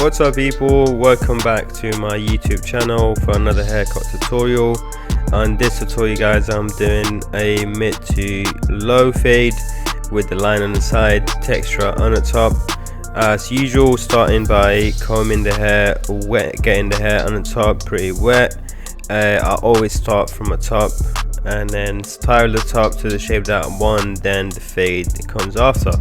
What's up people, welcome back to my YouTube channel for another haircut tutorial. On this tutorial guys, I'm doing a mid to low fade with the line on the side, texture on the top. As usual, starting by combing the hair wet, getting the hair on the top pretty wet. I always start from the top and then style the top to the shape that I want, then the fade comes after.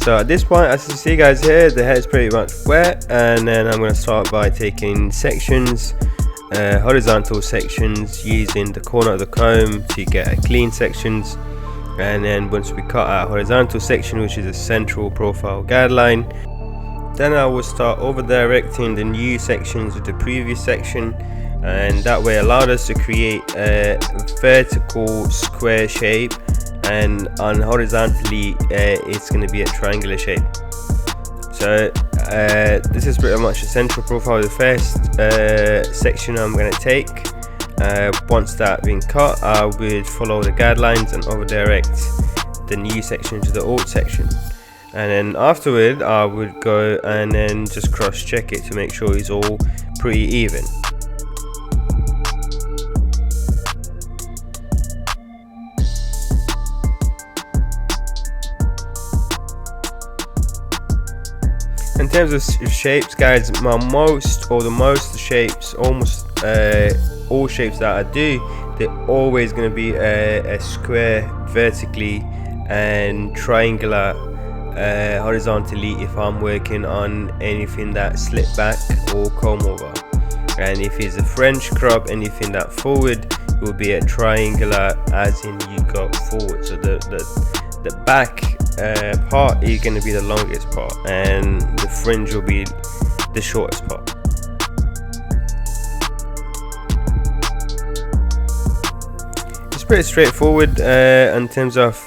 So at this point, as you see guys here, the hair is pretty much wet, and then I'm going to start by taking sections, horizontal sections, using the corner of the comb to get a clean sections. And then once we cut our horizontal section, which is a central profile guideline, then I will start over directing the new sections with the previous section, and that way allowed us to create a vertical square shape, and on horizontally it's going to be a triangular shape. So this is pretty much a central profile of the first section I'm going to take. Once that been cut, I would follow the guidelines and over direct the new section to the old section, and then afterward I would go and then just cross check it to make sure it's all pretty even. In terms of shapes guys, almost all shapes that I do, they're always going to be a square vertically and triangular horizontally if I'm working on anything that slip back or comb over. And if it's a French crop, anything that forward, it will be a triangular as in you go forward. So the back part is going to be the longest part and the fringe will be the shortest part. It's pretty straightforward in terms of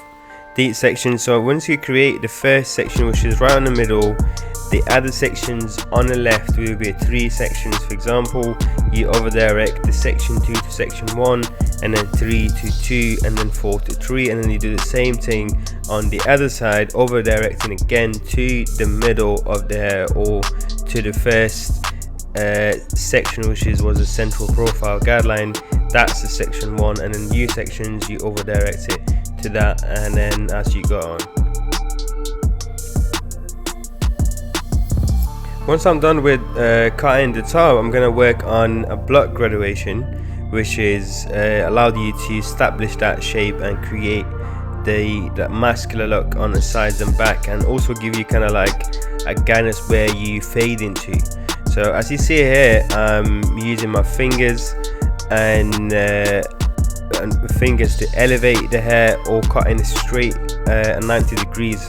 the sections. So once you create the first section, which is right on the middle, the other sections on the left will be 3 sections. For example, you over direct the section 2 to section 1, and then 3 to 2, and then 4 to 3, and then you do the same thing on the other side, over directing again to the middle of the hair or to the first section, which was a central profile guideline. That's the section 1, and then new sections you over direct it to that, and then as you go on. Once I'm done with cutting the top, I'm going to work on a block graduation, which is allowed you to establish that shape and create that muscular look on the sides and back, and also give you kind of like a guidance where you fade into. So as you see here, I'm using my fingers and fingers to elevate the hair or cutting straight at 90 degrees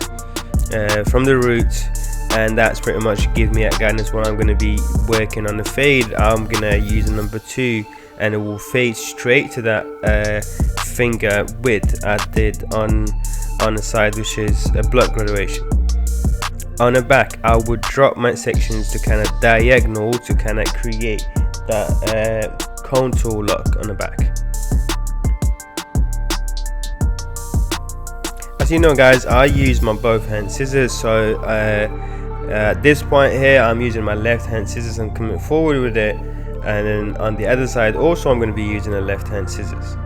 from the root. And that's pretty much give me a guidance when I'm going to be working on the fade. I'm going to use a number 2, and it will fade straight to that finger width I did on the side, which is a block graduation. On the back, I would drop my sections to kind of diagonal to kind of create that contour look on the back. As you know guys, I use my both hand scissors, so at this point here I'm using my left hand scissors and coming forward with it, and then on the other side also I'm going to be using the left hand scissors.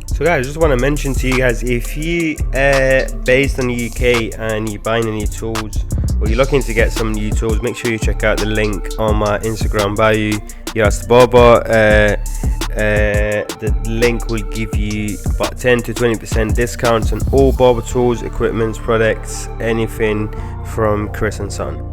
So guys, I just want to mention to you guys, if you based in the UK and you're buying any tools or you're looking to get some new tools, make sure you check out the link on my Instagram bio. Yes, Barber. The link will give you about 10 to 20% discounts on all barber tools, equipment, products, anything from Chris & Son.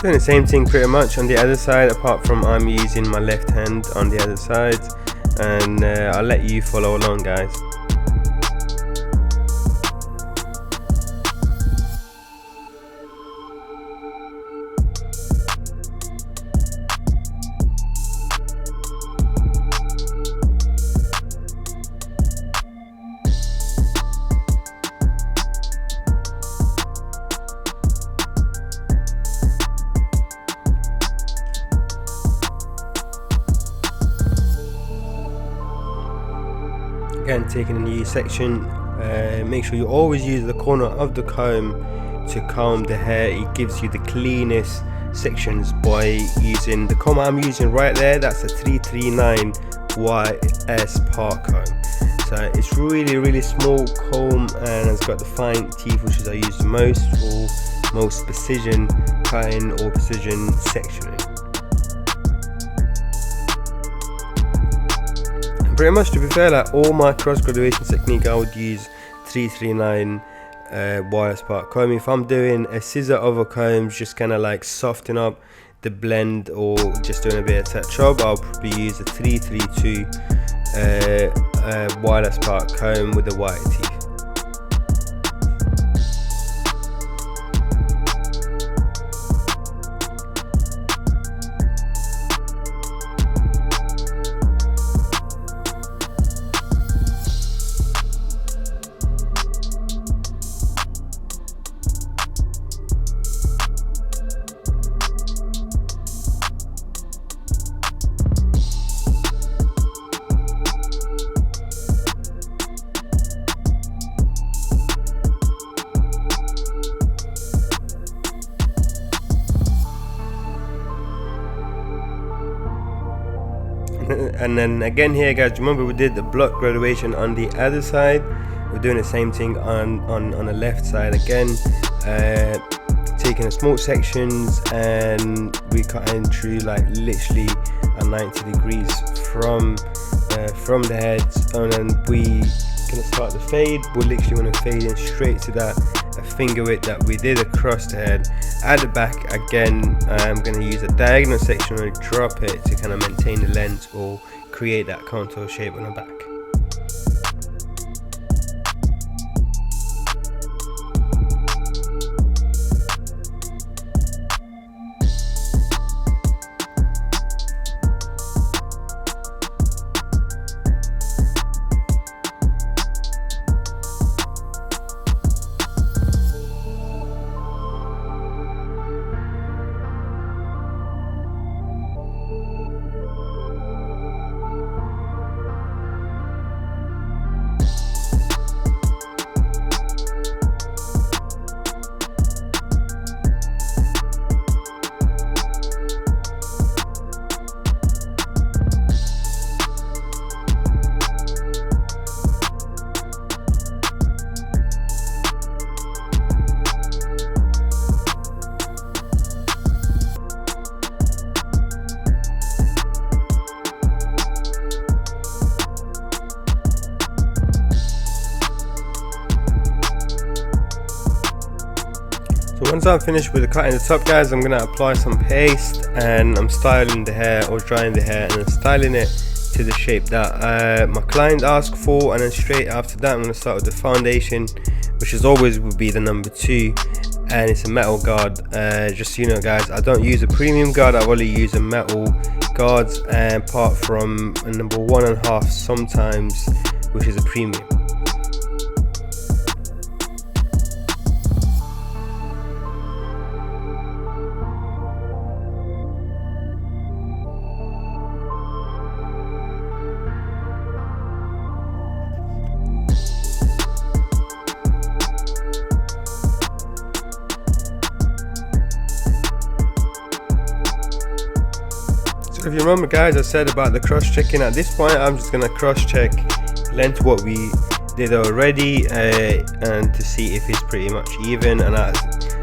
Doing the same thing pretty much on the other side, apart from I'm using my left hand on the other side, and I'll let you follow along, guys. Again, taking a new section, make sure you always use the corner of the comb to comb the hair. It gives you the cleanest sections by using the comb I'm using right there. That's a 339 YS part comb. So it's really small comb, and it's got the fine teeth, which is I use the most for most precision cutting or precision sectioning. Pretty much, to be fair, like all my cross graduation technique, I would use 339 YS part comb. If I'm doing a scissor over combs, just kind of like soften up the blend or just doing a bit of touch up, I'll probably use a 332 wireless part comb with the white teeth. And then again here, guys, remember we did the block graduation on the other side. We're doing the same thing on the left side again, taking the small sections, and we cutting through like literally at 90 degrees from the heads, and then we gonna start the fade. We're literally gonna fade in straight to that finger width that we did across the head. At the back again, I'm going to use a diagonal section and drop it to kind of maintain the length or create that contour shape on the back. So once I'm finished with the cutting the top, guys, I'm going to apply some paste, and I'm styling the hair or drying the hair and then styling it to the shape that my client asked for. And then straight after that, I'm going to start with the foundation, which is always would be the number 2, and it's a metal guard. Just so you know, guys, I don't use a premium guard, I only use a metal guards, and apart from a number 1.5 sometimes, which is a premium. If you remember, guys, I said about the cross checking. At this point, I'm just gonna cross check length what we did already, and to see if it's pretty much even. And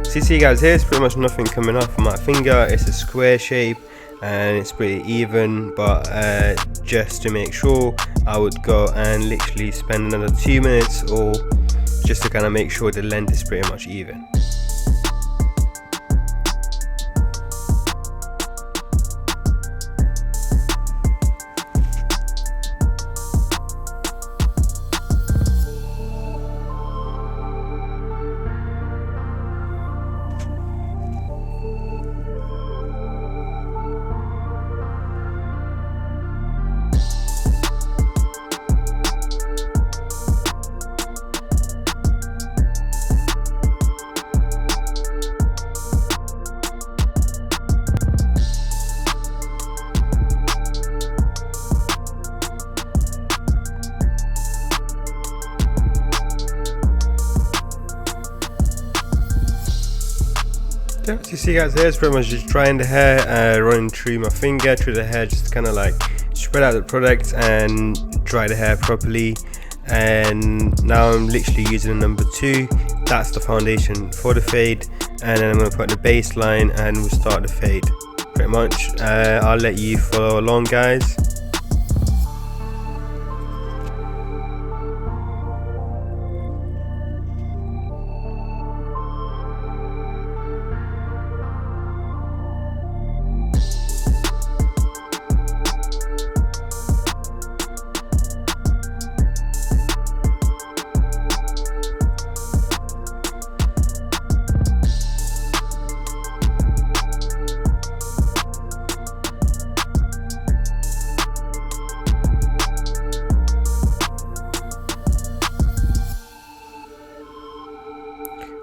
see guys, here's pretty much nothing coming off my finger. It's a square shape and it's pretty even, but just to make sure, I would go and literally spend another 2 minutes, or just to kind of make sure the length is pretty much even. Yeah, as you see guys, here it's pretty much just drying the hair, running through my finger through the hair, just kind of like spread out the product and dry the hair properly. And now I'm literally using the number 2. That's the foundation for the fade, and then I'm going to put the baseline and we'll start the fade pretty much. I'll let you follow along guys.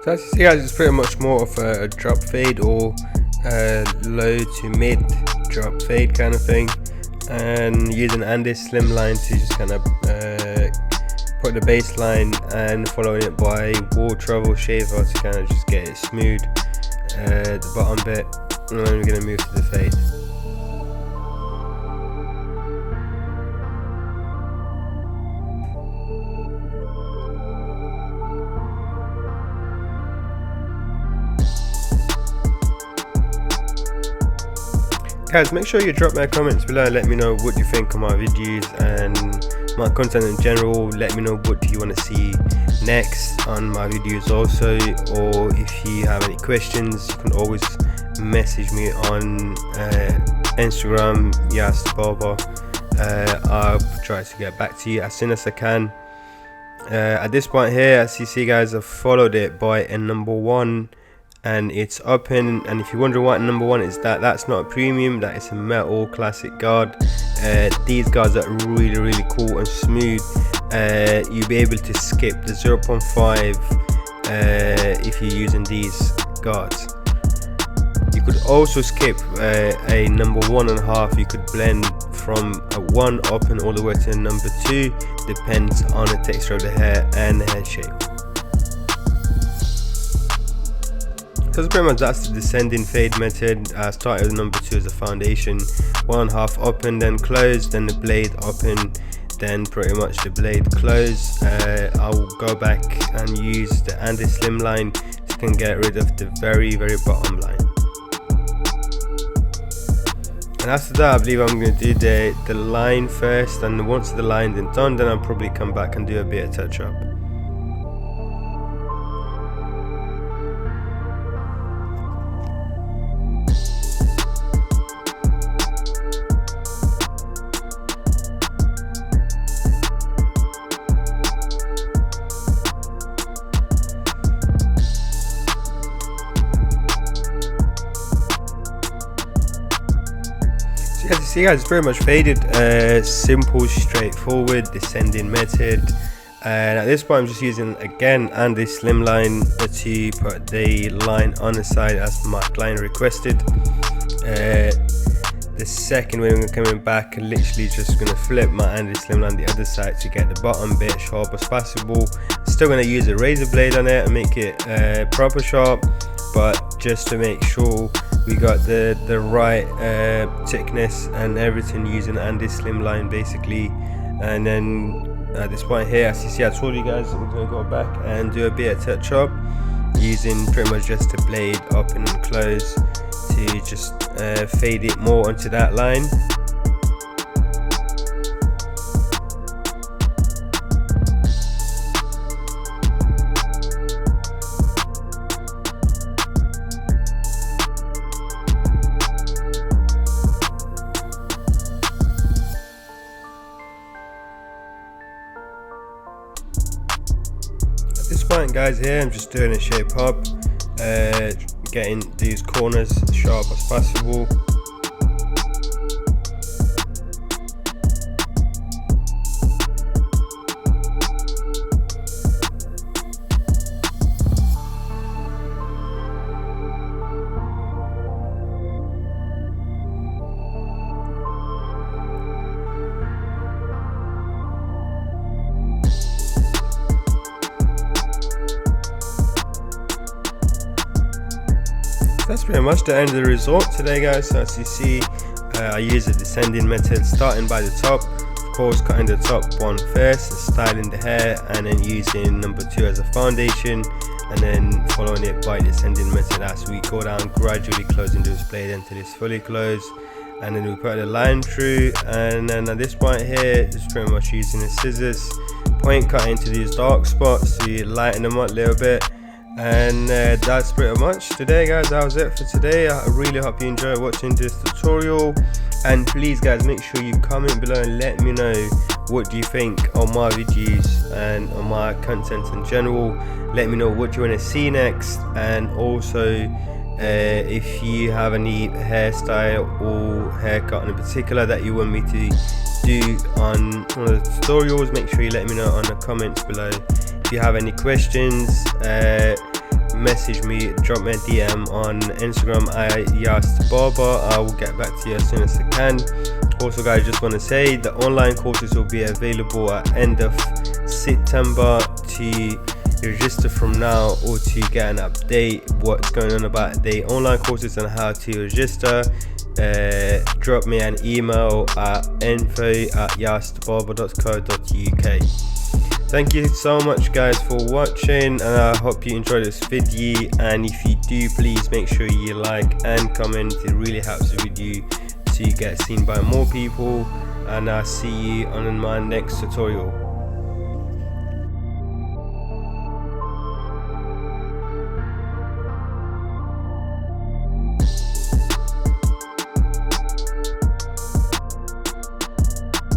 So as you see guys, it's pretty much more of a drop fade or low to mid drop fade kind of thing, and using Andy's slimline to just kind of put the baseline and following it by wall travel shaver to kind of just get it smooth, the bottom bit, and then we're going to move to the fade. Guys, make sure you drop my comments below and let me know what you think of my videos and my content in general. Let me know what do you want to see next on my videos also, or if you have any questions you can always message me on Instagram, yes Barber. I'll try to get back to you as soon as I can. At this point here, as you see guys, I've followed it by a number 1 and it's open. And if you wonder what number 1 is, that's not a premium, that is a metal classic guard. These guards are really cool and smooth. You'll be able to skip the 0.5 if you're using these guards. You could also skip a number 1.5. You could blend from a 1 open all the way to a number 2, depends on the texture of the hair and the head shape. So pretty much that's the descending fade method. I started with number 2 as a foundation, 1.5 open, then close, then the blade open, then pretty much the blade close. I'll go back and use the Andy slimline to can get rid of the very bottom line. And after that, I believe I'm going to do the line first, and once the line is done, then I'll probably come back and do a bit of touch up. As you see guys, it's very much faded, simple, straightforward descending method. And at this point I'm just using again Andy slimline to put the line on the side as my client requested. The second way I'm coming back, literally just going to flip my Andy slimline the other side to get the bottom bit sharp as possible. Still going to use a razor blade on it and make it proper sharp, but just to make sure we got the right thickness and everything, using Andy slimline basically. And then at this point here, as you see, I told you guys I'm going to go back and do a bit of touch up using pretty much just the blade open and close to just fade it more onto that line. At this point guys, here I'm just doing a shape up, getting these corners as sharp as possible. As pretty much the end of the result today, guys. So as you see, I use a descending method, starting by the top, of course cutting the top one first, styling the hair, and then using number 2 as a foundation, and then following it by descending method as we go down, gradually closing this blade until it's fully closed. And then we put the line through, and then at this point here, just pretty much using the scissors, point cutting into these dark spots to lighten them up a little bit. And that's pretty much today, guys. That was it for today. I really hope you enjoyed watching this tutorial, and please guys, make sure you comment below and let me know what do you think of my videos and on my content in general. Let me know what you want to see next, and also if you have any hairstyle or haircut in particular that you want me to do on one of the tutorials, make sure you let me know on the comments below. If you have any questions, message me, drop me a DM on Instagram at Barber. I will get back to you as soon as I can. Also guys, just want to say the online courses will be available at end of September. To register from now or to get an update what's going on about the online courses and how to register, drop me an email at info@yastbarber.co.uk. Thank you so much guys for watching, and I hope you enjoyed this video, and if you do, please make sure you like and comment. It really helps the video to get seen by more people, and I'll see you on my next tutorial.